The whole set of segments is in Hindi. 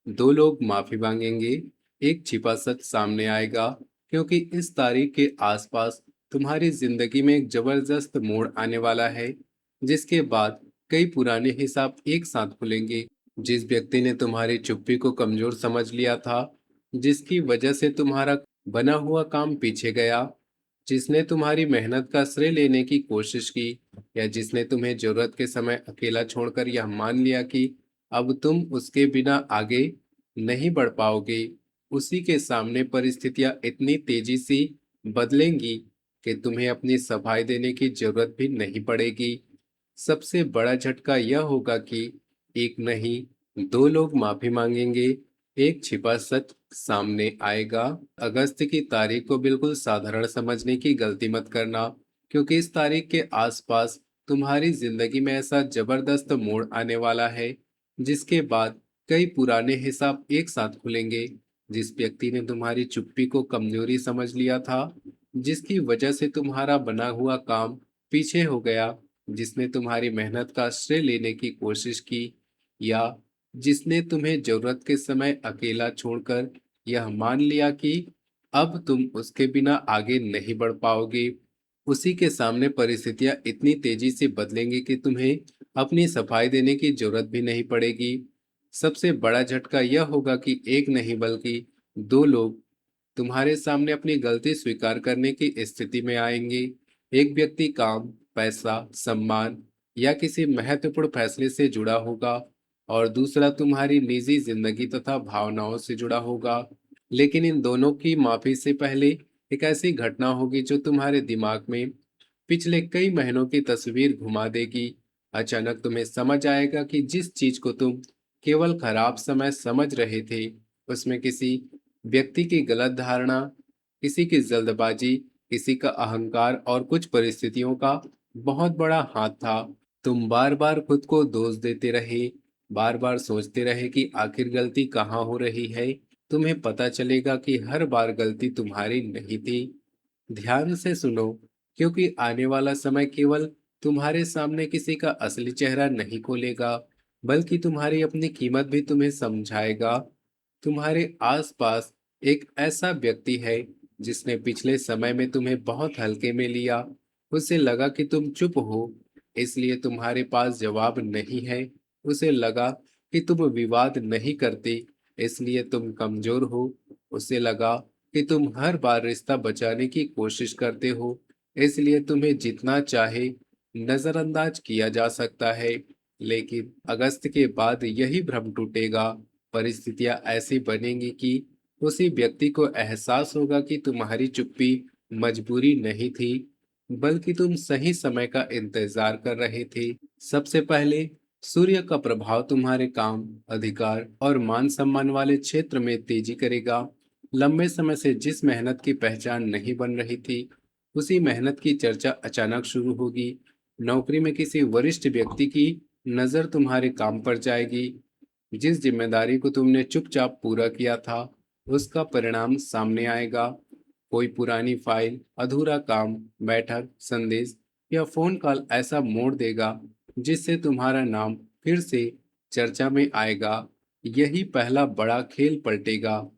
दो लोग माफी मांगेंगे, एक छिपा सच सामने आएगा, क्योंकि इस तारीख के आसपास तुम्हारी जिंदगी में एक जबरदस्त मोड़ आने वाला है, जिसके बाद कई पुराने हिसाब एक साथ खुलेंगे। जिस व्यक्ति ने तुम्हारी चुप्पी को कमजोर समझ लिया था, जिसकी वजह से तुम्हारा बना हुआ काम पीछे गया, जिसने तुम्हारी मेहनत का श्रेय लेने की कोशिश की, या जिसने तुम्हें जरूरत के समय अकेला छोड़कर यह मान लिया कि अब तुम उसके बिना आगे नहीं बढ़ पाओगे, उसी के सामने परिस्थितियां इतनी तेजी से बदलेंगी कि तुम्हें अपनी सफाई देने की जरूरत भी नहीं पड़ेगी। सबसे बड़ा झटका यह होगा कि एक नहीं, दो लोग माफी मांगेंगे, एक छिपा सच सामने आएगा। अगस्त की तारीख को बिल्कुल साधारण समझने की गलती मत करना, क्योंकि इस तारीख के आसपास तुम्हारी जिंदगी में ऐसा जबरदस्त मोड़ आने वाला है, जिसके बाद कई पुराने हिसाब एक साथ खुलेंगे। जिस व्यक्ति ने तुम्हारी चुप्पी को कमजोरी समझ लिया था, जिसकी वजह से तुम्हारा बना हुआ काम पीछे हो गया, जिसने तुम्हारी मेहनत का श्रेय लेने की कोशिश की, या जिसने तुम्हें जरूरत के समय अकेला छोड़कर यह मान लिया कि अब तुम उसके बिना आगे नहीं बढ़ पाओगे, उसी के सामने परिस्थितियां इतनी तेजी से बदलेंगी कि तुम्हें अपनी सफाई देने की जरूरत भी नहीं पड़ेगी। सबसे बड़ा झटका यह होगा कि एक नहीं बल्कि दो लोग तुम्हारे सामने अपनी गलती स्वीकार करने की स्थिति में आएंगे। एक व्यक्ति काम, पैसा, सम्मान या किसी महत्वपूर्ण फैसले से जुड़ा होगा, और दूसरा तुम्हारी निजी जिंदगी तथा भावनाओं से जुड़ा होगा। लेकिन इन दोनों की माफी से पहले एक ऐसी घटना होगी जो तुम्हारे दिमाग में पिछले कई महीनों की तस्वीर घुमा देगी। अचानक तुम्हें समझ आएगा कि जिस चीज को तुम केवल खराब समय समझ रहे थे, उसमें किसी व्यक्ति की गलत धारणा, किसी की जल्दबाजी, किसी का अहंकार और कुछ परिस्थितियों का बहुत बड़ा हाथ था। तुम बार बार खुद को दोष देते रहे, बार बार सोचते रहे कि आखिर गलती कहाँ हो रही है। तुम्हें पता चलेगा कि हर बार गलती तुम्हारी नहीं थी। ध्यान से सुनो, क्योंकि आने वाला समय केवल तुम्हारे सामने किसी का असली चेहरा नहीं खोलेगा, बल्कि तुम्हारी अपनी कीमत भी तुम्हें समझाएगा। तुम्हारे आसपास एक ऐसा व्यक्ति है जिसने पिछले समय में तुम्हें बहुत हल्के में लिया। उसे लगा कि तुम चुप हो, इसलिए तुम्हारे पास जवाब नहीं है। उसे लगा कि तुम विवाद नहीं करते, इसलिए तुम कमजोर हो। उसे लगा कि तुम हर बार रिश्ता बचाने की कोशिश करते हो, इसलिए तुम्हें जितना चाहे नजरअंदाज किया जा सकता है। लेकिन अगस्त के बाद यही भ्रम टूटेगा। परिस्थितियां ऐसी बनेंगी कि उसी व्यक्ति को एहसास होगा कि तुम्हारी चुप्पी मजबूरी नहीं थी, बल्कि तुम सही समय का इंतजार कर रहे थे। सबसे पहले सूर्य का प्रभाव तुम्हारे काम, अधिकार और मान सम्मान वाले क्षेत्र में तेजी करेगा। लंबे समय से जिस मेहनत की पहचान नहीं बन रही थी, उसी मेहनत की चर्चा अचानक शुरू होगी। नौकरी में किसी वरिष्ठ व्यक्ति की नजर तुम्हारे काम पर जाएगी। जिस जिम्मेदारी को तुमने चुपचाप पूरा किया था, उसका परिणाम सामने आएगा। कोई पुरानी फाइल, अधूरा काम, बैठक, संदेश या फोन कॉल ऐसा मोड़ देगा जिससे तुम्हारा नाम फिर से चर्चा में आएगा। यही पहला बड़ा खेल पलटेगा।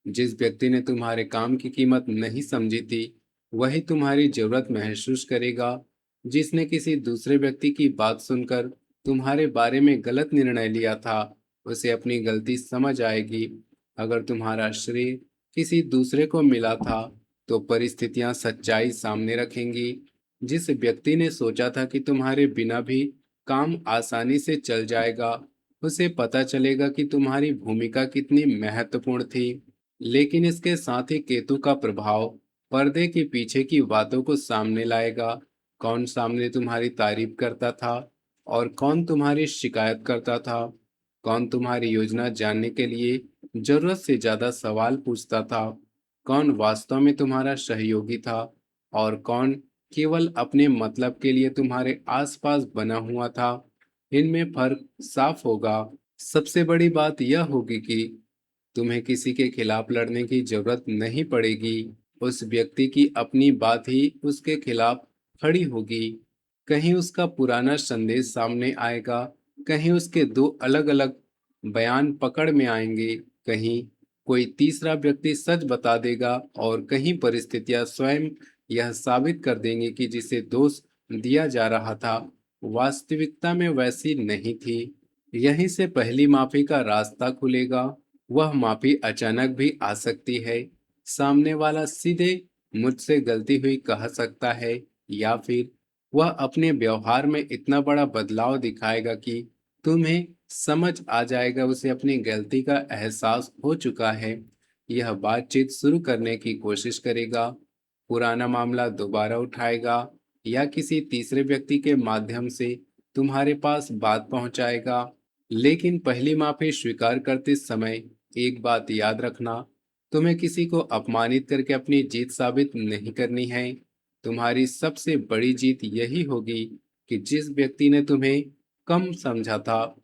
जिस व्यक्ति ने तुम्हारे काम की कीमत नहीं समझी थी, वही तुम्हारी जरूरत महसूस करेगा। जिसने किसी दूसरे व्यक्ति की बात सुनकर तुम्हारे बारे में गलत निर्णय लिया था, उसे अपनी गलती समझ आएगी। अगर तुम्हारा श्रेय किसी दूसरे को मिला था, तो परिस्थितियां सच्चाई सामने रखेंगी। जिस व्यक्ति ने सोचा था कि तुम्हारे बिना भी काम आसानी से चल जाएगा, उसे पता चलेगा कि तुम्हारी भूमिका कितनी महत्वपूर्ण थी। लेकिन इसके साथ ही केतु का प्रभाव पर्दे के पीछे की बातों को सामने लाएगा। कौन सामने तुम्हारी तारीफ करता था और कौन तुम्हारी शिकायत करता था। कौन तुम्हारी योजना जानने के लिए जरूरत से ज्यादा सवाल पूछता था। कौन वास्तव में तुम्हारा सहयोगी था और कौन केवल अपने मतलब के लिए तुम्हारे आसपास बना हुआ था। इनमें फर्क साफ होगा। सबसे बड़ी बात यह होगी कि तुम्हें किसी के खिलाफ लड़ने की जरूरत नहीं पड़ेगी। उस व्यक्ति की अपनी बात ही उसके खिलाफ खड़ी होगी। कहीं उसका पुराना संदेश सामने आएगा, कहीं उसके दो अलग अलग बयान पकड़ में आएंगे, कहीं कोई तीसरा व्यक्ति सच बता देगा और कहीं परिस्थितियां स्वयं यह साबित कर देंगी कि जिसे दोष दिया जा रहा था वास्तविकता में वैसी नहीं थी। यहीं से पहली माफी का रास्ता खुलेगा। वह माफी अचानक भी आ सकती है। सामने वाला सीधे मुझसे गलती हुई कह सकता है, या फिर वह अपने व्यवहार में इतना बड़ा बदलाव दिखाएगा कि तुम्हें समझ आ जाएगा उसे अपनी गलती का एहसास हो चुका है। यह बातचीत शुरू करने की कोशिश करेगा, पुराना मामला दोबारा उठाएगा या किसी तीसरे व्यक्ति के माध्यम से तुम्हारे पास बात पहुंचाएगा। लेकिन पहली माफी स्वीकार करते समय एक बात याद रखना, तुम्हें किसी को अपमानित करके अपनी जीत साबित नहीं करनी है। तुम्हारी सबसे बड़ी जीत यही होगी कि जिस व्यक्ति ने तुम्हें कम समझा था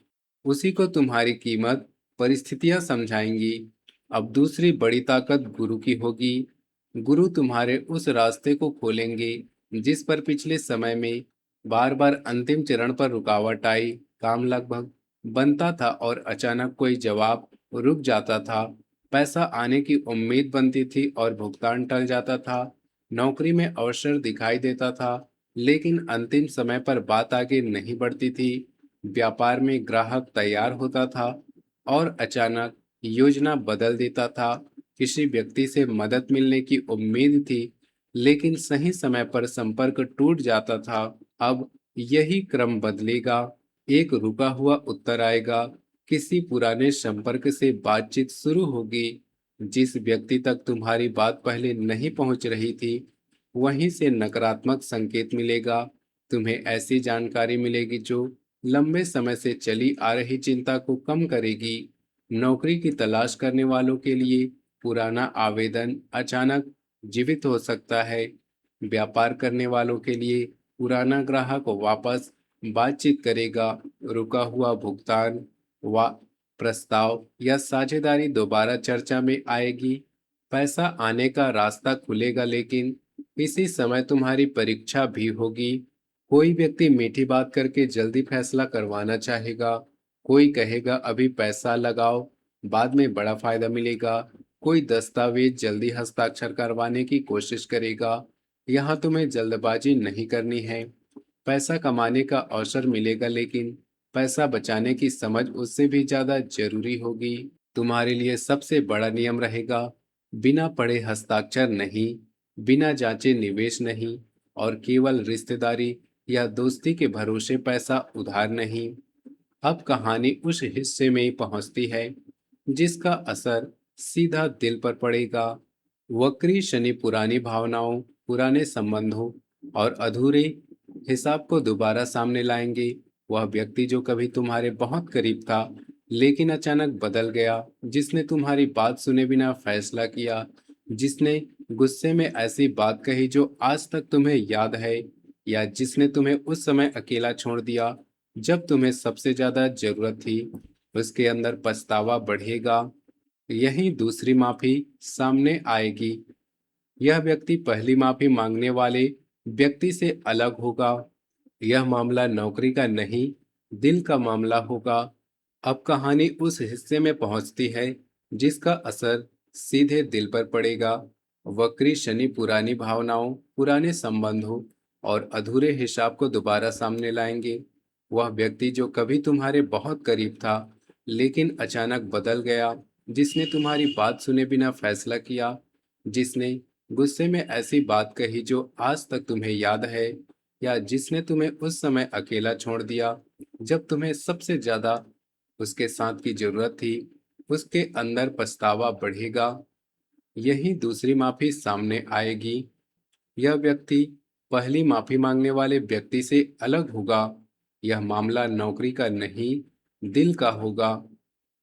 उसी को तुम्हारी कीमत परिस्थितियां समझाएंगी। अब दूसरी बड़ी ताकत गुरु की होगी। गुरु तुम्हारे उस रास्ते को खोलेंगे जिस पर पिछले समय में बार बार अंतिम चरण पर रुकावट आई। काम लगभग बनता था और अचानक कोई जवाब रुक जाता था। पैसा आने की उम्मीद बनती थी और भुगतान टल जाता था। नौकरी में अवसर दिखाई देता था, लेकिन अंतिम समय पर बात आगे नहीं बढ़ती थी। व्यापार में ग्राहक तैयार होता था और अचानक योजना बदल देता था। किसी व्यक्ति से मदद मिलने की उम्मीद थी, लेकिन सही समय पर संपर्क टूट जाता था। अब यही क्रम बदलेगा। एक रुका हुआ उत्तर आएगा, किसी पुराने संपर्क से बातचीत शुरू होगी। जिस व्यक्ति तक तुम्हारी बात पहले नहीं पहुंच रही थी, वहीं से नकारात्मक संकेत मिलेगा। तुम्हें ऐसी जानकारी मिलेगी जो लंबे समय से चली आ रही चिंता को कम करेगी। नौकरी की तलाश करने वालों के लिए पुराना आवेदन अचानक जीवित हो सकता है। व्यापार करने वालों के लिए पुराना ग्राहक वापस बातचीत करेगा। रुका हुआ भुगतान व प्रस्ताव या साझेदारी दोबारा चर्चा में आएगी। पैसा आने का रास्ता खुलेगा, लेकिन इसी समय तुम्हारी परीक्षा भी होगी। कोई व्यक्ति मीठी बात करके जल्दी फैसला करवाना चाहेगा। कोई कहेगा अभी पैसा लगाओ, बाद में बड़ा फायदा मिलेगा। कोई दस्तावेज जल्दी हस्ताक्षर करवाने की कोशिश करेगा। यहाँ तुम्हें जल्दबाजी नहीं करनी है। पैसा कमाने का अवसर मिलेगा, लेकिन पैसा बचाने की समझ उससे भी ज्यादा जरूरी होगी। तुम्हारे लिए सबसे बड़ा नियम रहेगा, बिना पढ़े हस्ताक्षर नहीं, बिना जांचे निवेश नहीं, और केवल रिश्तेदारी या दोस्ती के भरोसे पैसा उधार नहीं। अब कहानी उस हिस्से में पहुंचती है जिसका असर सीधा दिल पर पड़ेगा। वक्री शनि पुरानी भावनाओं, पुराने संबंधों और अधूरे हिसाब को दोबारा सामने लाएंगे। वह व्यक्ति जो कभी तुम्हारे बहुत करीब था लेकिन अचानक बदल गया, जिसने तुम्हारी बात सुने बिना फैसला किया, जिसने गुस्से में ऐसी बात कही जो आज तक तुम्हें याद है, या जिसने तुम्हें उस समय अकेला छोड़ दिया जब तुम्हें सबसे ज्यादा जरूरत थी, उसके अंदर पछतावा बढ़ेगा। यही दूसरी माफी सामने आएगी। यह व्यक्ति पहली माफी मांगने वाले व्यक्ति से अलग होगा। यह मामला नौकरी का नहीं, दिल का मामला होगा। अब कहानी उस हिस्से में पहुंचती है जिसका असर सीधे दिल पर पड़ेगा। वक्री शनि पुरानी भावनाओं, पुराने संबंधों और अधूरे हिसाब को दोबारा सामने लाएंगे। वह व्यक्ति जो कभी तुम्हारे बहुत करीब था लेकिन अचानक बदल गया, जिसने तुम्हारी बात सुने बिना फैसला किया, जिसने गुस्से में ऐसी बात कही जो आज तक तुम्हें याद है, या जिसने तुम्हें उस समय अकेला छोड़ दिया जब तुम्हें सबसे ज्यादा उसके साथ की जरूरत थी, उसके अंदर पछतावा बढ़ेगा। यही दूसरी माफी सामने आएगी। यह व्यक्ति पहली माफी मांगने वाले व्यक्ति से अलग होगा। यह मामला नौकरी का नहीं, दिल का होगा।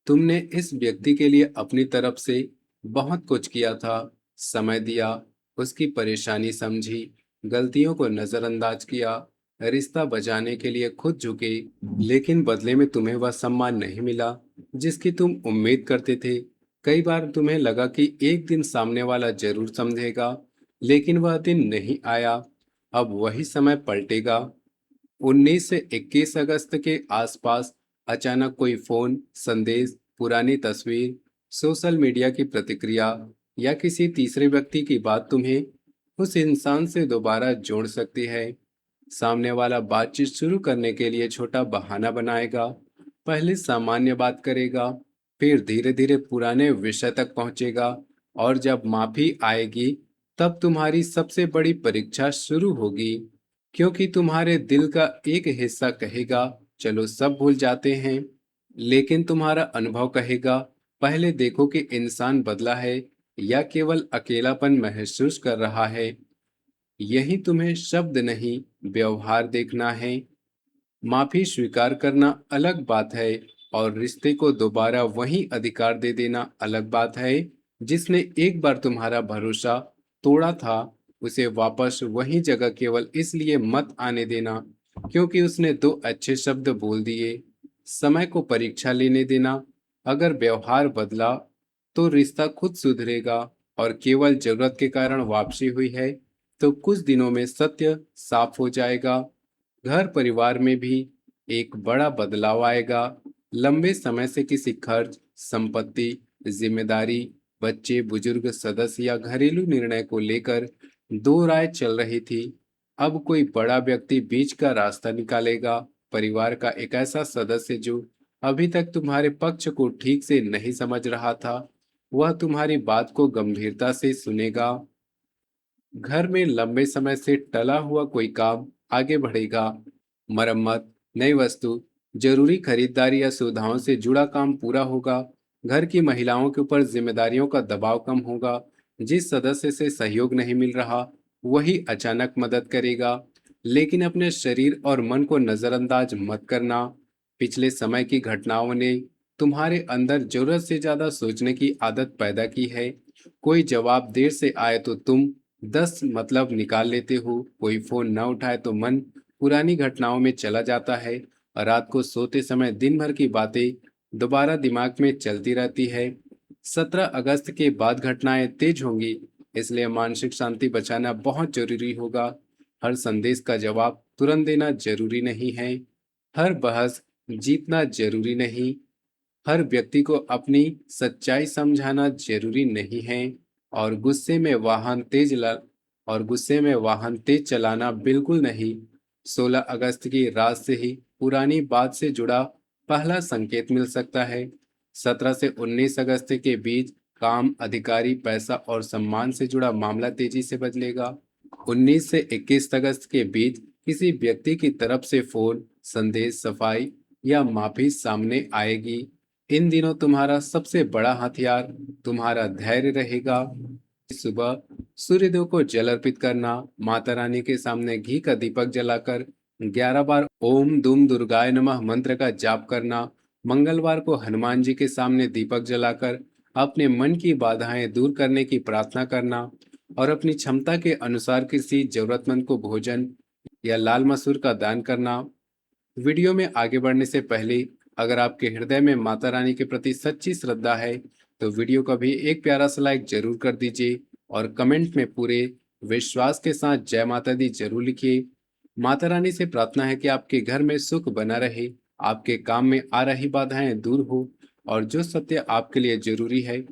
तुमने इस व्यक्ति के लिए अपनी तरफ से बहुत कुछ किया था, समय दिया, उसकी परेशानी समझी, गलतियों को नजरअंदाज किया, रिश्ता बचाने के लिए खुद झुके, लेकिन बदले में तुम्हें वह सम्मान नहीं मिला जिसकी तुम उम्मीद करते थे। कई बार तुम्हें लगा कि एक दिन सामने वाला जरूर समझेगा, लेकिन वह दिन नहीं आया। अब वही समय पलटेगा। 19 से 21 अगस्त के आसपास अचानक कोई फोन, संदेश, पुरानी तस्वीर, सोशल मीडिया की प्रतिक्रिया या किसी तीसरे व्यक्ति की बात तुम्हें उस इंसान से दोबारा जोड़ सकती है। सामने वाला बातचीत शुरू करने के लिए छोटा बहाना बनाएगा, पहले सामान्य बात करेगा, फिर धीरे धीरे पुराने विषय तक पहुंचेगा, और जब माफी आएगी तब तुम्हारी सबसे बड़ी परीक्षा शुरू होगी, क्योंकि तुम्हारे दिल का एक हिस्सा कहेगा चलो सब भूल जाते हैं, लेकिन तुम्हारा अनुभव कहेगा पहले देखो कि इंसान बदला है या केवल अकेलापन महसूस कर रहा है। यही तुम्हें शब्द नहीं, व्यवहार देखना है। माफी स्वीकार करना अलग बात है, और रिश्ते को दोबारा वही अधिकार दे देना अलग बात है। जिसने एक बार तुम्हारा भरोसा तोड़ा था, उसे वापस वही जगह केवल इसलिए मत आने देना क्योंकि उसने दो अच्छे शब्द बोल दिए। समय को परीक्षा लेने देना। अगर व्यवहार बदला तो रिश्ता खुद सुधरेगा, और केवल जरूरत के कारण वापसी हुई है तो कुछ दिनों में सत्य साफ हो जाएगा। घर परिवार में भी एक बड़ा बदलाव आएगा। लंबे समय से किसी खर्च, संपत्ति, जिम्मेदारी, बच्चे, बुजुर्ग सदस्य या घरेलू निर्णय को लेकर दो राय चल रही थी। अब कोई बड़ा व्यक्ति बीच का रास्ता निकालेगा। परिवार का एक ऐसा सदस्य जो अभी तक तुम्हारे पक्ष को ठीक से नहीं समझ रहा था, वह तुम्हारी बात को गंभीरता से सुनेगा। घर में लंबे समय से टला हुआ कोई काम आगे बढ़ेगा। मरम्मत, नई वस्तु, जरूरी खरीदारी या सुविधाओं से जुड़ा काम पूरा होगा। घर की महिलाओं के ऊपर जिम्मेदारियों का दबाव कम होगा। जिस सदस्य से सहयोग नहीं मिल रहा, वही अचानक मदद करेगा। लेकिन अपने शरीर और मन को नजरअंदाज मत करना। पिछले समय की घटनाओं ने तुम्हारे अंदर जरूरत से ज्यादा सोचने की आदत पैदा की है। कोई जवाब देर से आए तो तुम 10 मतलब निकाल लेते हो, कोई फोन न उठाए तो मन पुरानी घटनाओं में चला जाता है, और रात को सोते समय दिन भर की बातें दोबारा दिमाग में चलती रहती है। 17 अगस्त के बाद घटनाएं तेज होंगी, इसलिए मानसिक शांति बचाना बहुत जरूरी होगा। हर संदेश का जवाब तुरंत देना जरूरी नहीं है। हर बहस जीतना जरूरी नहीं। हर व्यक्ति को अपनी सच्चाई समझाना जरूरी नहीं है। और गुस्से में वाहन तेज ला और गुस्से में वाहन तेज चलाना बिल्कुल नहीं। 16 अगस्त की रात से ही पुरानी बात से जुड़ा पहला संकेत मिल सकता है। 17 से 19 अगस्त के बीच काम, अधिकारी, पैसा और सम्मान से जुड़ा मामला तेजी से बदलेगा। 19 से 21 अगस्त के बीच किसी व्यक्ति की तरफ से फोन, संदेश, सफाई या माफी सामने आएगी। इन दिनों तुम्हारा सबसे बड़ा हथियार तुम्हारा धैर्य रहेगा। सुबह सूर्यदेव को जल अर्पित करना, माता रानी के सामने घी का दीपक जलाकर 11 बार ओम दुम दुर्गाय नमः मंत्र का जाप करना, मंगलवार को हनुमान जी के सामने दीपक जलाकर अपने मन की बाधाएं दूर करने की प्रार्थना करना, और अपनी क्षमता के अनुसार किसी जरूरतमंद को भोजन या लाल मसूर का दान करना। वीडियो में आगे बढ़ने से पहले, अगर आपके हृदय में माता रानी के प्रति सच्ची श्रद्धा है तो वीडियो को भी एक प्यारा सा लाइक जरूर कर दीजिए, और कमेंट में पूरे विश्वास के साथ जय माता दी जरूर लिखिए। माता रानी से प्रार्थना है कि आपके घर में सुख बना रहे, आपके काम में आ रही बाधाएं दूर हो, और जो सत्य आपके लिए जरूरी है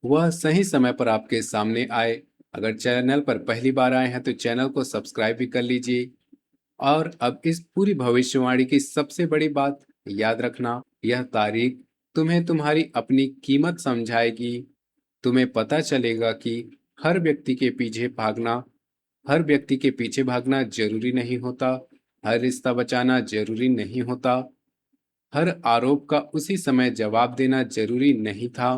वह सही समय पर आपके सामने आए। अगर चैनल पर पहली बार आए हैं तो चैनल को सब्सक्राइब भी कर लीजिए। और अब इस पूरी भविष्यवाणी की सबसे बड़ी बात याद रखना, यह तारीख तुम्हें तुम्हारी अपनी कीमत समझाएगी। तुम्हें पता चलेगा कि हर व्यक्ति के पीछे भागना हर व्यक्ति के पीछे भागना जरूरी नहीं होता। हर रिश्ता बचाना जरूरी नहीं होता। हर आरोप का उसी समय जवाब देना जरूरी नहीं था।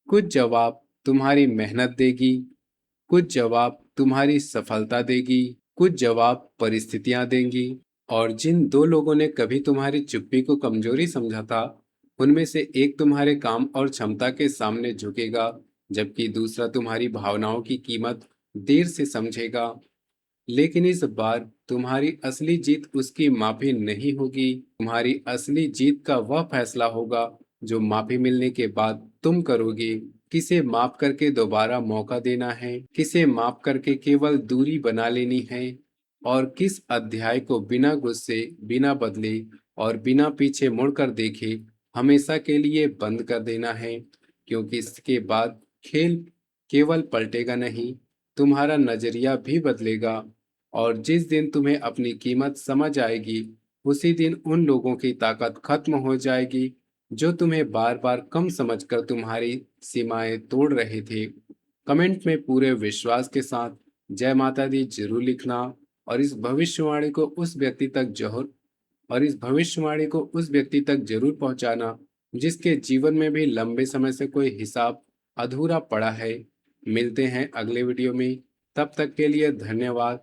कुछ जवाब तुम्हारी मेहनत देगी, कुछ जवाब तुम्हारी सफलता देगी, कुछ जवाब परिस्थितियां देंगी। और जिन दो लोगों ने कभी तुम्हारी चुप्पी को कमजोरी समझा था, उनमें से एक तुम्हारे काम और क्षमता के सामने झुकेगा, जबकि दूसरा तुम्हारी भावनाओं की कीमत देर से समझेगा। लेकिन इस बार तुम्हारी असली जीत उसकी माफी नहीं होगी, तुम्हारी असली जीत का वह फैसला होगा जो माफी मिलने के बाद तुम करोगे। किसे माफ करके दोबारा मौका देना है, किसे माफ करके केवल दूरी बना लेनी है, और किस अध्याय को बिना गुस्से, बिना बदले और बिना पीछे मुड़कर देखे हमेशा के लिए बंद कर देना है, क्योंकि इसके बाद खेल केवल पलटेगा नहीं, तुम्हारा नजरिया भी बदलेगा। और जिस दिन तुम्हें अपनी कीमत समझ आएगी, उसी दिन उन लोगों की ताकत खत्म हो जाएगी जो तुम्हें बार बार कम समझकर तुम्हारी सीमाएं तोड़ रहे थे। कमेंट में पूरे विश्वास के साथ जय माता दी जरूर लिखना, और इस भविष्यवाणी को उस व्यक्ति तक जरूर और इस भविष्यवाणी को उस व्यक्ति तक जरूर पहुंचाना जिसके जीवन में भी लंबे समय से कोई हिसाब अधूरा पड़ा है। मिलते हैं अगले वीडियो में, तब तक के लिए धन्यवाद।